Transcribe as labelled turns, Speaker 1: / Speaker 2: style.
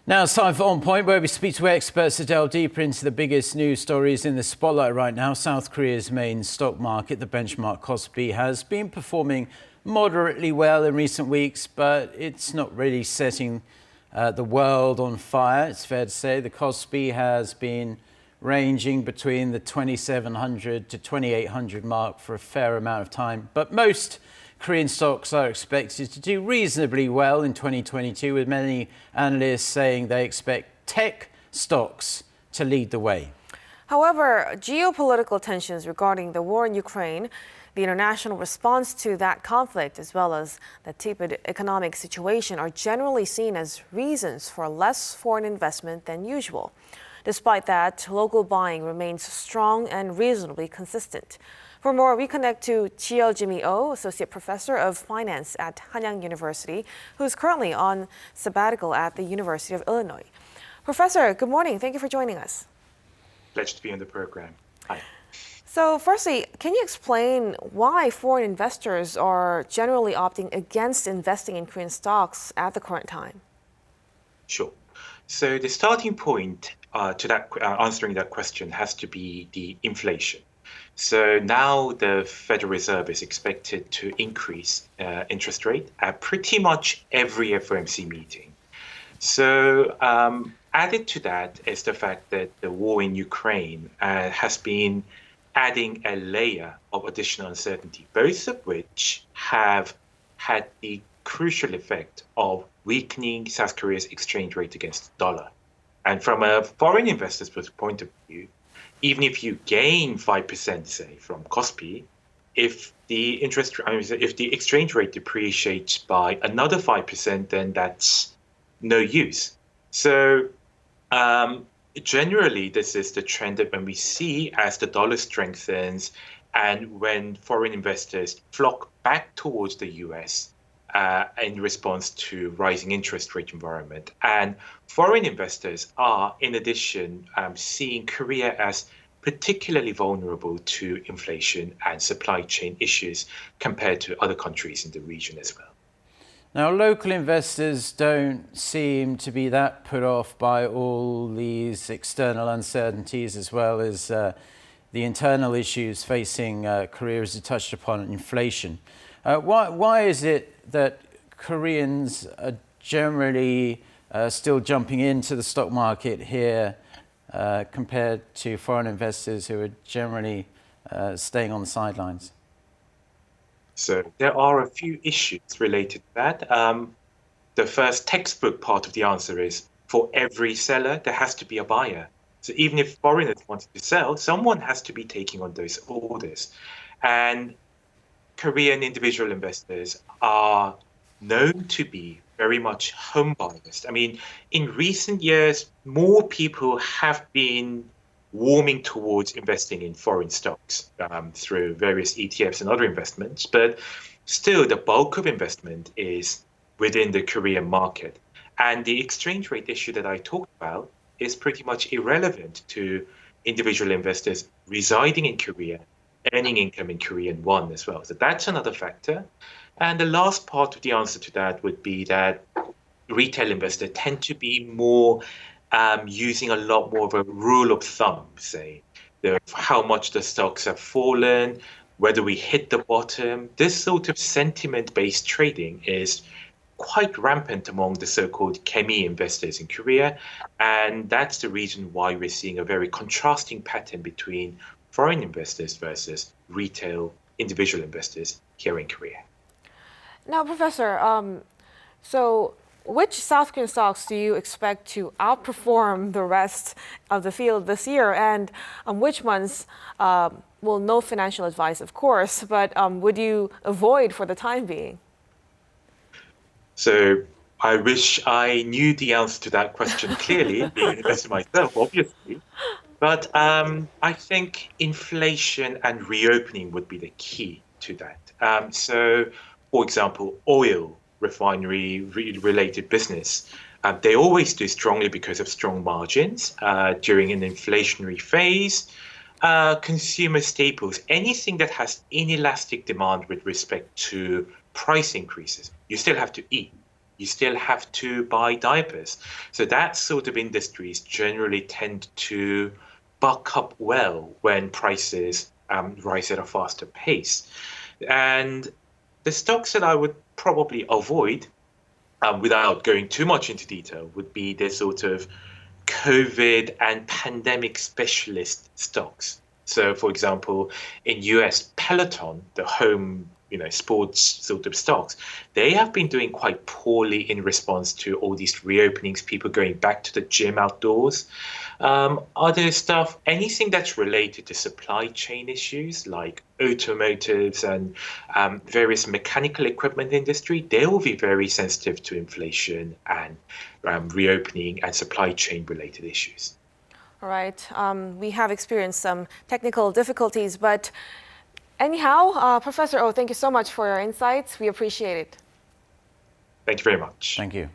Speaker 1: Now it's time for On Point, where we speak to experts to delve deeper into the biggest news stories in the spotlight right now. South Korea's main stock market, the benchmark KOSPI, has been performing moderately well in recent weeks, but it's not really setting the world on fire. It's fair to say the KOSPI has been ranging between the 2,700 to 2,800 mark for a fair amount of time, but most Korean stocks are expected to do reasonably well in 2022, with many analysts saying they expect tech stocks to lead the way.
Speaker 2: However, geopolitical tensions regarding the war in Ukraine, the international response to that conflict, as well as the tepid economic situation, are generally seen as reasons for less foreign investment than usual. Despite that, local buying remains strong and reasonably consistent. For more, we connect to Jimmy Oh, Associate Professor of Finance at Hanyang University, who's currently on sabbatical at the University of Illinois. Professor, good morning. Thank you for joining us.
Speaker 3: Pleasure to be on the program. Hi.
Speaker 2: So firstly, can you explain why foreign investors are generally opting against investing in Korean stocks at the current time?
Speaker 3: Sure. So the starting point to answering that question has to be the inflation. So now the Federal Reserve is expected to increase interest rate at pretty much every FOMC meeting. So added to that is the fact that the war in Ukraine has been adding a layer of additional uncertainty, both of which have had the crucial effect of weakening South Korea's exchange rate against the dollar. And from a foreign investor's point of view, even if you gain 5%, say, from KOSPI, if the exchange rate depreciates by another 5%, then that's no use. So generally, this is the trend that when we see as the dollar strengthens and when foreign investors flock back towards the US in response to rising interest rate environment. And foreign investors are, in addition, seeing Korea as particularly vulnerable to inflation and supply chain issues compared to other countries in the region as well.
Speaker 1: Now, local investors don't seem to be that put off by all these external uncertainties, as well as the internal issues facing Korea, as you touched upon, inflation. Why is it that Koreans are generally still jumping into the stock market here compared to foreign investors who are generally staying on the sidelines?
Speaker 3: So there are a few issues related to that. The first textbook part of the answer is, for every seller, there has to be a buyer. So even if foreigners wanted to sell, someone has to be taking on those orders. And Korean individual investors are known to be very much home biased. I mean, in recent years, more people have been warming towards investing in foreign stocks through various ETFs and other investments, but still the bulk of investment is within the Korean market. And the exchange rate issue that I talked about is pretty much irrelevant to individual investors residing in Korea, earning income in Korean won as well. So that's another factor. And the last part of the answer to that would be that retail investors tend to be more using a lot more of a rule of thumb, say, how much the stocks have fallen, whether we hit the bottom. This sort of sentiment-based trading is quite rampant among the so-called Kemi investors in Korea. And that's the reason why we're seeing a very contrasting pattern between foreign investors versus retail individual investors here in Korea.
Speaker 2: Now, Professor, so which South Korean stocks do you expect to outperform the rest of the field this year? And which ones, well, no financial advice, of course, but would you avoid for the time being?
Speaker 3: So I wish I knew the answer to that question clearly, being an investor myself, obviously. But I think inflation and reopening would be the key to that. So, for example, oil refinery related business, they always do strongly because of strong margins during an inflationary phase. Consumer staples, anything that has inelastic demand with respect to price increases, you still have to eat. You still have to buy diapers. So that sort of industries generally tend to buck up well when prices rise at a faster pace. And the stocks that I would probably avoid, without going too much into detail, would be the sort of COVID and pandemic specialist stocks. So, for example, in US, Peloton, the home sports sort of stocks, they have been doing quite poorly in response to all these reopenings, people going back to the gym outdoors. Other stuff, anything that's related to supply chain issues like automotives and various mechanical equipment industry, they will be very sensitive to inflation and reopening and supply chain related issues.
Speaker 2: All right. We have experienced some technical difficulties, but anyhow, Professor Oh, thank you so much for your insights. We appreciate it.
Speaker 3: Thank you very much.
Speaker 1: Thank you.